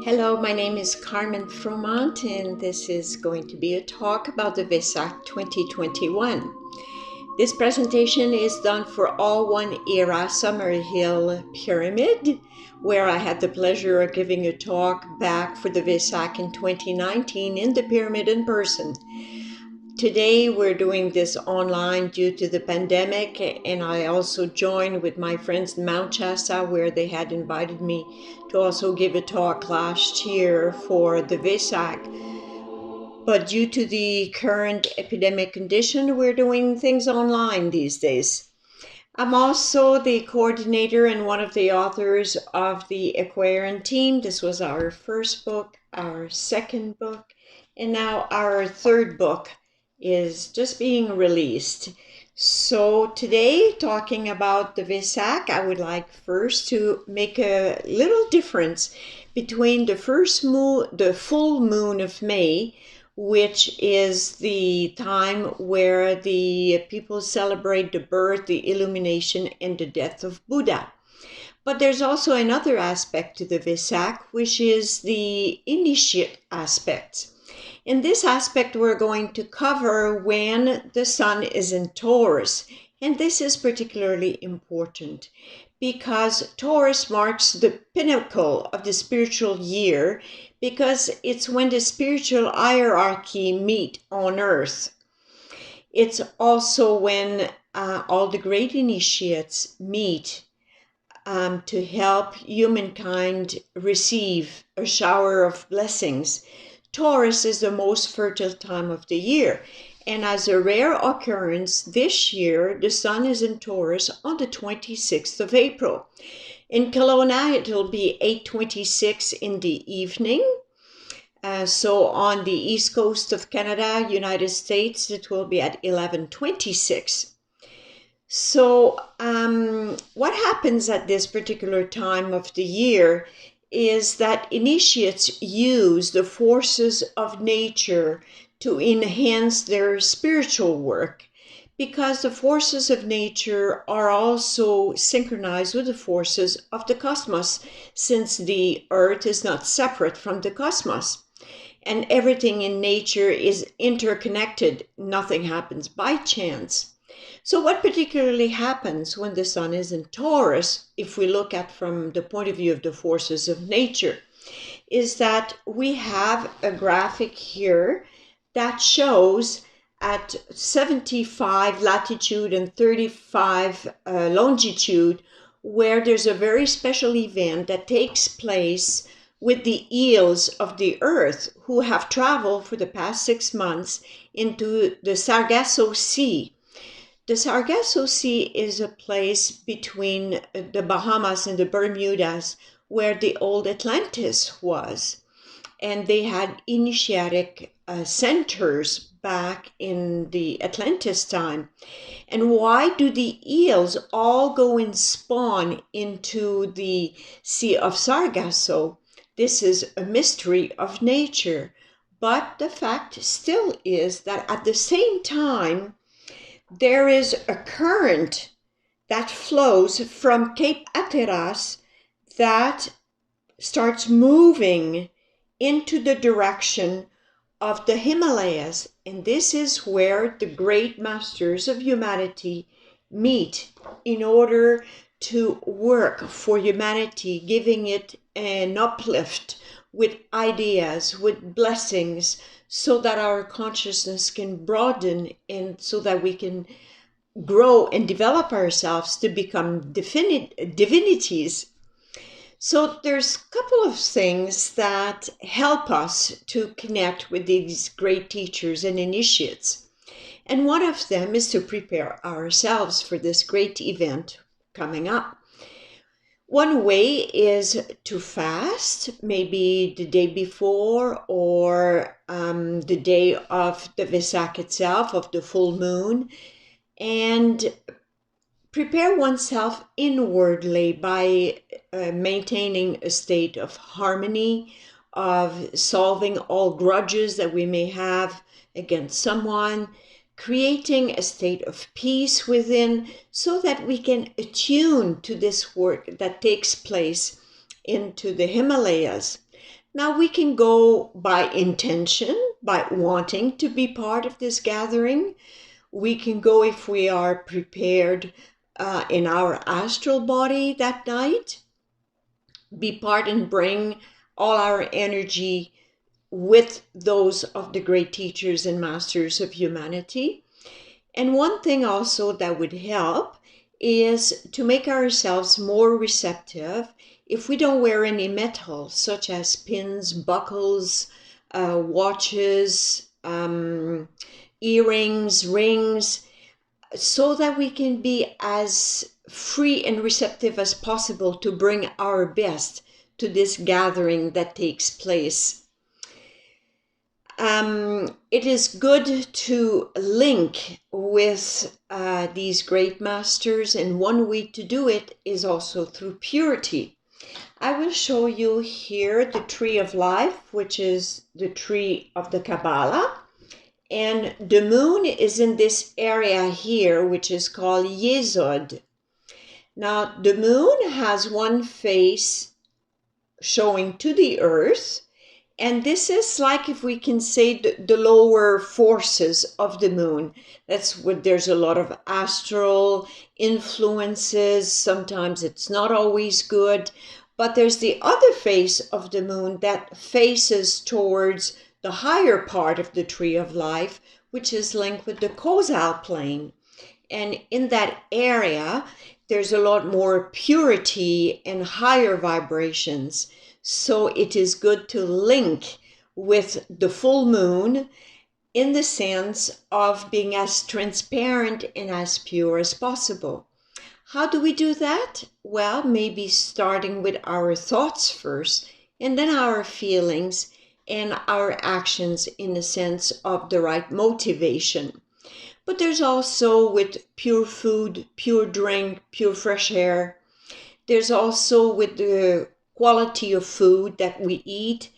Hello, my name is Carmen Fromont, and this is going to be a talk about the Wesak 2021. This presentation is done for all One Era Summerhill Pyramid, where I had the pleasure of giving a talk back for the Wesak in 2019 in the pyramid in person. Today we're doing this online due to the pandemic, and I also joined with my friends in Mount Shasta, where they had invited me to also give a talk last year for the Wesak. But due to the current epidemic condition, we're doing things online these days. I'm also the coordinator and one of the authors of the Aquarian team. This was our first book, our second book, and now our third book is just being released. So today, talking about the Wesak, I would like first to make a little difference between the full moon of May, which is the time where the people celebrate the birth, the illumination, and the death of Buddha. But there's also another aspect to the Wesak, which is the initiate aspect. In this aspect, we're going to cover when the sun is in Taurus. And this is particularly important because Taurus marks the pinnacle of the spiritual year, because it's when the spiritual hierarchy meet on earth. It's also when all the great initiates meet to help humankind receive a shower of blessings. Taurus is the most fertile time of the year. And as a rare occurrence, this year, the sun is in Taurus on the 26th of April. In Kelowna, it'll be 8:26 in the evening. So on the east coast of Canada, United States, it will be at 11:26. So what happens at this particular time of the year is that initiates use the forces of nature to enhance their spiritual work, because the forces of nature are also synchronized with the forces of the cosmos, since the earth is not separate from the cosmos. And everything in nature is interconnected. Nothing happens by chance. So what particularly happens when the sun is in Taurus, if we look at from the point of view of the forces of nature, is that we have a graphic here that shows at 75 latitude and 35 longitude, where there's a very special event that takes place with the eels of the earth, who have traveled for the past 6 months into the Sargasso Sea. The Sargasso Sea is a place between the Bahamas and the Bermudas where the old Atlantis was. And they had initiatic centers back in the Atlantis time. And why do the eels all go and spawn into the Sea of Sargasso? This is a mystery of nature. But the fact still is that at the same time, there is a current that flows from Cape Hatteras that starts moving into the direction of the Himalayas. And this is where the great masters of humanity meet in order to work for humanity, giving it an uplift with ideas, with blessings, so that our consciousness can broaden and so that we can grow and develop ourselves to become divinities. So there's a couple of things that help us to connect with these great teachers and initiates. And one of them is to prepare ourselves for this great event coming up. One way is to fast, maybe the day before or the day of the Wesak itself, of the full moon, and prepare oneself inwardly by maintaining a state of harmony, of solving all grudges that we may have against someone, creating a state of peace within, so that we can attune to this work that takes place into the Himalayas. Now we can go by intention, by wanting to be part of this gathering. We can go if we are prepared in our astral body that night, be part and bring all our energy with those of the great teachers and masters of humanity. And one thing also that would help is to make ourselves more receptive if we don't wear any metal, such as pins, buckles, watches, earrings, rings, so that we can be as free and receptive as possible to bring our best to this gathering that takes place. It is good to link with these great masters, and one way to do it is also through purity. I will show you here the tree of life, which is the tree of the Kabbalah. And the moon is in this area here, which is called Yesod. Now, the moon has one face showing to the earth, and this is like, if we can say, the lower forces of the moon. That's what there's a lot of astral influences. Sometimes it's not always good, but there's the other face of the moon that faces towards the higher part of the tree of life, which is linked with the causal plane. And in that area, there's a lot more purity and higher vibrations. So it is good to link with the full moon in the sense of being as transparent and as pure as possible. How do we do that? Well, maybe starting with our thoughts first, and then our feelings and our actions in the sense of the right motivation. But there's also with pure food, pure drink, pure fresh air. There's also with the quality of food that we eat.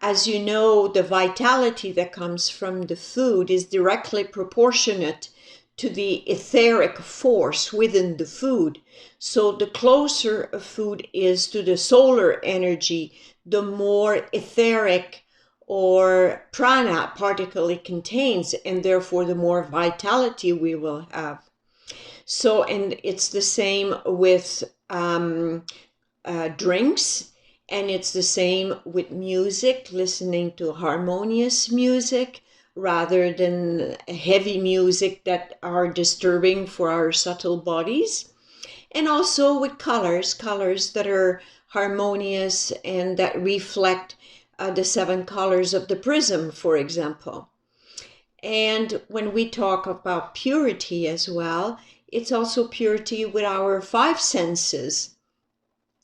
As you know, the vitality that comes from the food is directly proportionate to the etheric force within the food. So the closer a food is to the solar energy, the more etheric or prana particle it contains, and therefore the more vitality we will have. So, and it's the same with drinks, and it's the same with music, listening to harmonious music rather than heavy music that are disturbing for our subtle bodies. And also with colors that are harmonious and that reflect the 7 colors of the prism, for example. And when we talk about purity as well, it's also purity with our 5 senses.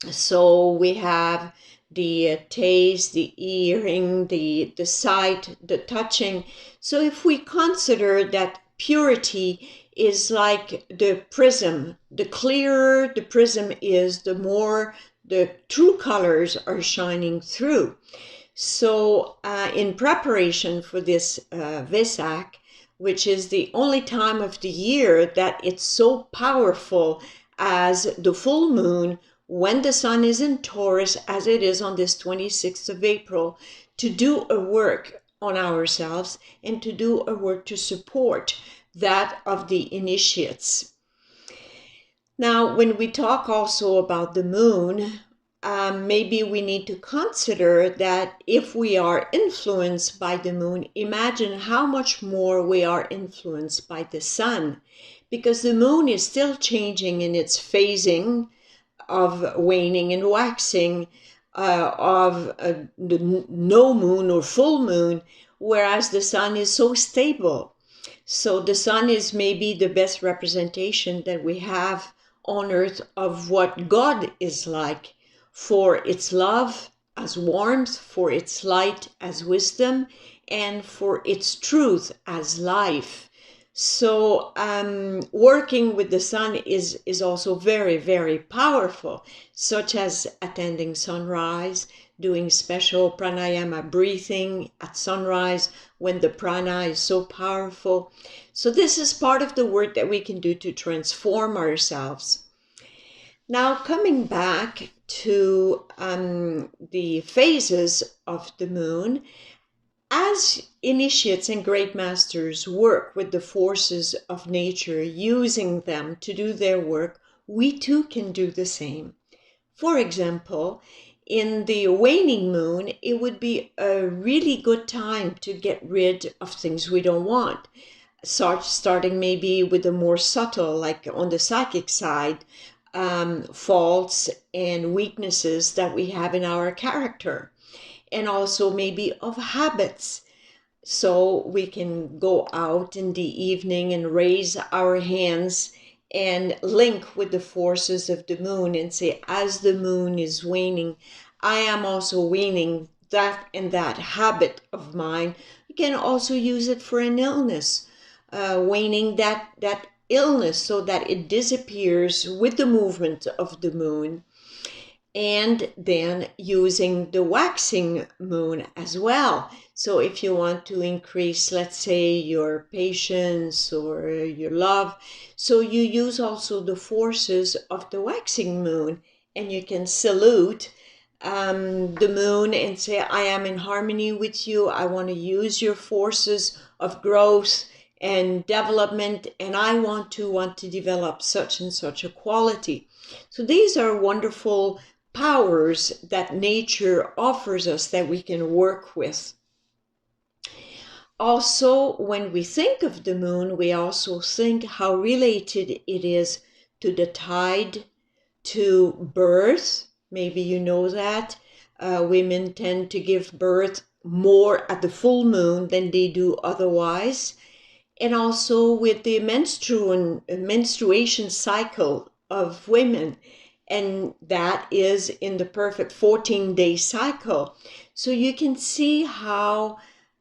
So we have the taste, the hearing, the sight, the touching. So if we consider that purity is like the prism, the clearer the prism is, the more the true colors are shining through. So in preparation for this Wesak, which is the only time of the year that it's so powerful as the full moon when the sun is in Taurus, as it is on this 26th of April, to do a work on ourselves and to do a work to support that of the initiates. Now, when we talk also about the moon, maybe we need to consider that if we are influenced by the moon, imagine how much more we are influenced by the sun, because the moon is still changing in its phasing of waning and waxing, of the no moon or full moon, whereas the sun is so stable. So the sun is maybe the best representation that we have on earth of what God is like, for its love as warmth, for its light as wisdom, and for its truth as life. So working with the sun is also very, very powerful, such as attending sunrise, doing special pranayama breathing at sunrise when the prana is so powerful. So this is part of the work that we can do to transform ourselves. Now, coming back to the phases of the moon. As initiates and great masters work with the forces of nature, using them to do their work, we too can do the same. For example, in the waning moon, it would be a really good time to get rid of things we don't want. Starting maybe with the more subtle, like on the psychic side, faults and weaknesses that we have in our character, and also maybe of habits. So we can go out in the evening and raise our hands and link with the forces of the moon and say, as the moon is waning, I am also waning that and that habit of mine. You can also use it for an illness, waning that illness so that it disappears with the movement of the moon. And then using the waxing moon as well. So if you want to increase, let's say, your patience or your love, so you use also the forces of the waxing moon, and you can salute the moon and say, I am in harmony with you. I want to use your forces of growth and development, and I want to develop such and such a quality. So these are wonderful powers that nature offers us that we can work with. Also, when we think of the moon, we also think how related it is to the tide, to birth. Maybe you know that. Women tend to give birth more at the full moon than they do otherwise. And also with the menstruation cycle of women. And that is in the perfect 14-day cycle. So you can see how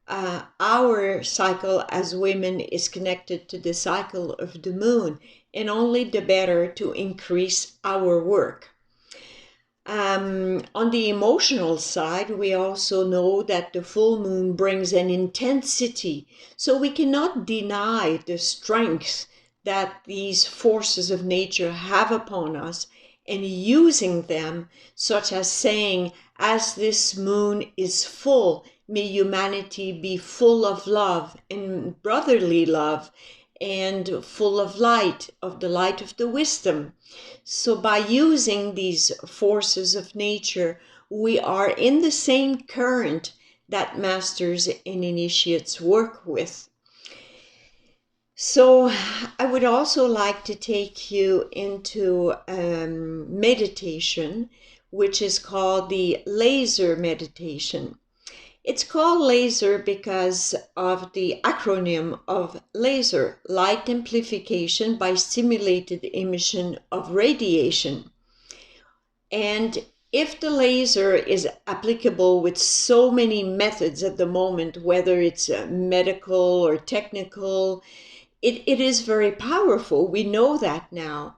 our cycle as women is connected to the cycle of the moon, and only the better to increase our work. On the emotional side, we also know that the full moon brings an intensity, so we cannot deny the strength that these forces of nature have upon us, and using them, such as saying, as this moon is full, may humanity be full of love and brotherly love, and full of light, of the light of the wisdom. So by using these forces of nature, we are in the same current that masters and initiates work with. So I would also like to take you into meditation, which is called the laser meditation. It's called laser because of the acronym of laser, light amplification by stimulated emission of radiation. And if the laser is applicable with so many methods at the moment, whether it's medical or technical, it is very powerful. We know that now.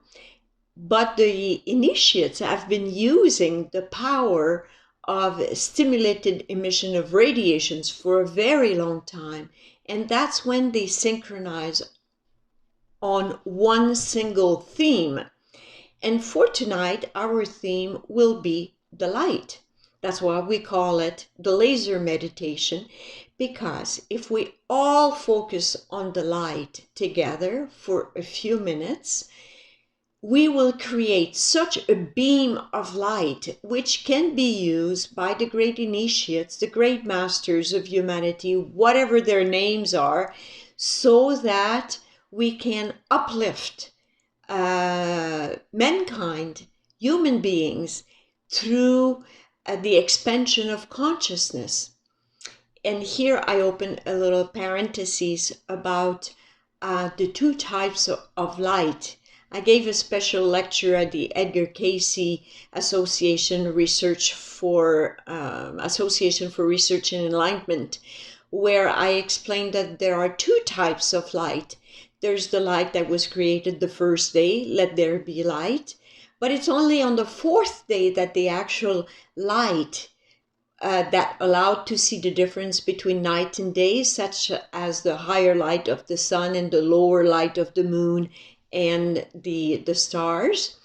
But the initiates have been using the power of stimulated emission of radiations for a very long time. And that's when they synchronize on one single theme. And for tonight, our theme will be the light. That's why we call it the laser meditation, because if we all focus on the light together for a few minutes, we will create such a beam of light which can be used by the great initiates, the great masters of humanity, whatever their names are, so that we can uplift mankind, human beings, through the expansion of consciousness. And here I open a little parenthesis about the two types of light. I gave a special lecture at the Edgar Cayce Association for Research and Enlightenment, where I explained that there are two types of light. There's the light that was created the first day, let there be light, but it's only on the fourth day that the actual light that allowed to see the difference between night and day, such as the higher light of the sun and the lower light of the moon and the stars,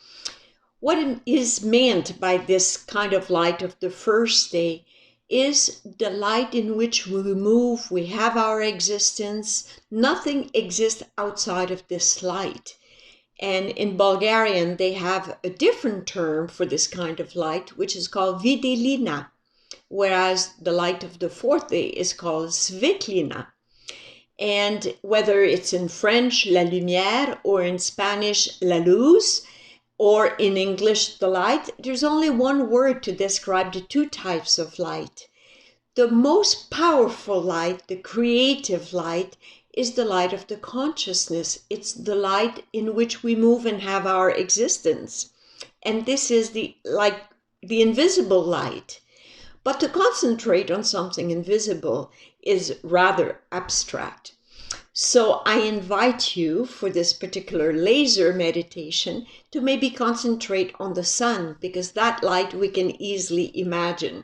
What is meant by this kind of light of the first day is the light in which we move, we have our existence. Nothing exists outside of this light. And in Bulgarian, they have a different term for this kind of light, which is called videlina, whereas the light of the fourth day is called svetlina. And whether it's in French, la lumière, or in Spanish, la luz, or in English, the light, there's only one word to describe the two types of light. The most powerful light, the creative light, is the light of the consciousness. It's the light in which we move and have our existence. And this is the invisible light. But to concentrate on something invisible is rather abstract. So I invite you for this particular laser meditation to maybe concentrate on the sun, because that light we can easily imagine.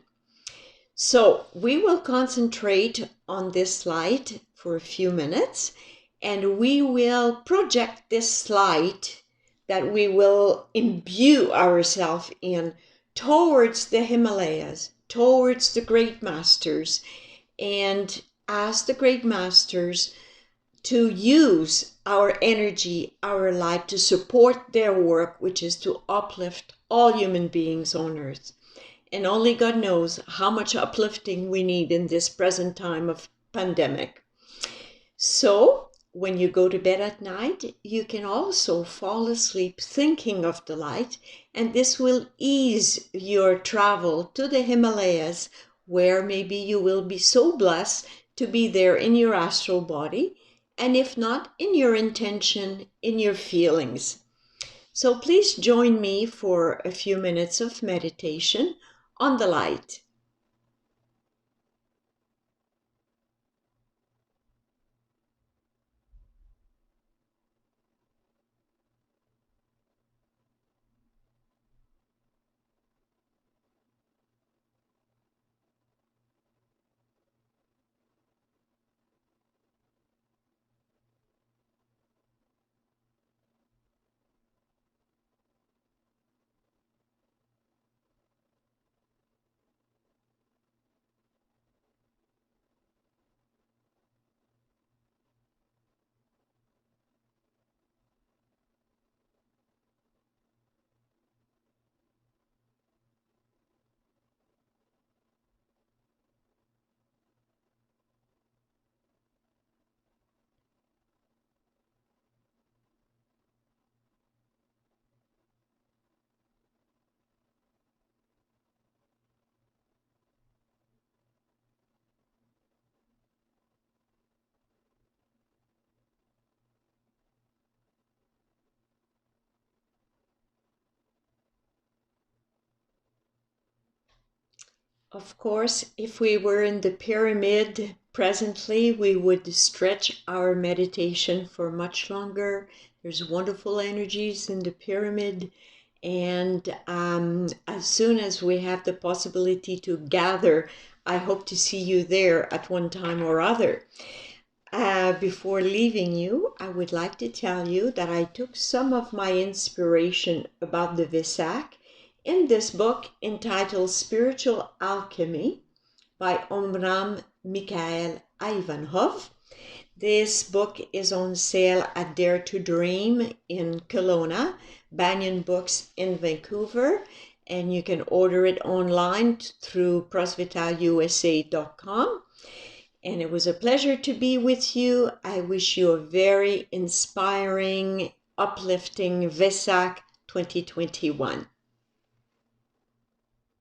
So we will concentrate on this light for a few minutes, and we will project this light that we will imbue ourselves in towards the Himalayas, towards the great masters, and ask the great masters to use our energy, our light, to support their work, which is to uplift all human beings on earth. And only God knows how much uplifting we need in this present time of pandemic. So when you go to bed at night, you can also fall asleep thinking of the light, and this will ease your travel to the Himalayas, where maybe you will be so blessed to be there in your astral body, and if not, in your intention, in your feelings. So please join me for a few minutes of meditation on the light. Of course, if we were in the pyramid presently, we would stretch our meditation for much longer. There's wonderful energies in the pyramid. And as soon as we have the possibility to gather, I hope to see you there at one time or other. Before leaving you, I would like to tell you that I took some of my inspiration about the Wesak in this book entitled Spiritual Alchemy by Omram Mikhail Ivanov. This book is on sale at Dare to Dream in Kelowna, Banyan Books in Vancouver, and you can order it online through prosvitalusa.com. And it was a pleasure to be with you. I wish you a very inspiring, uplifting Wesak 2021.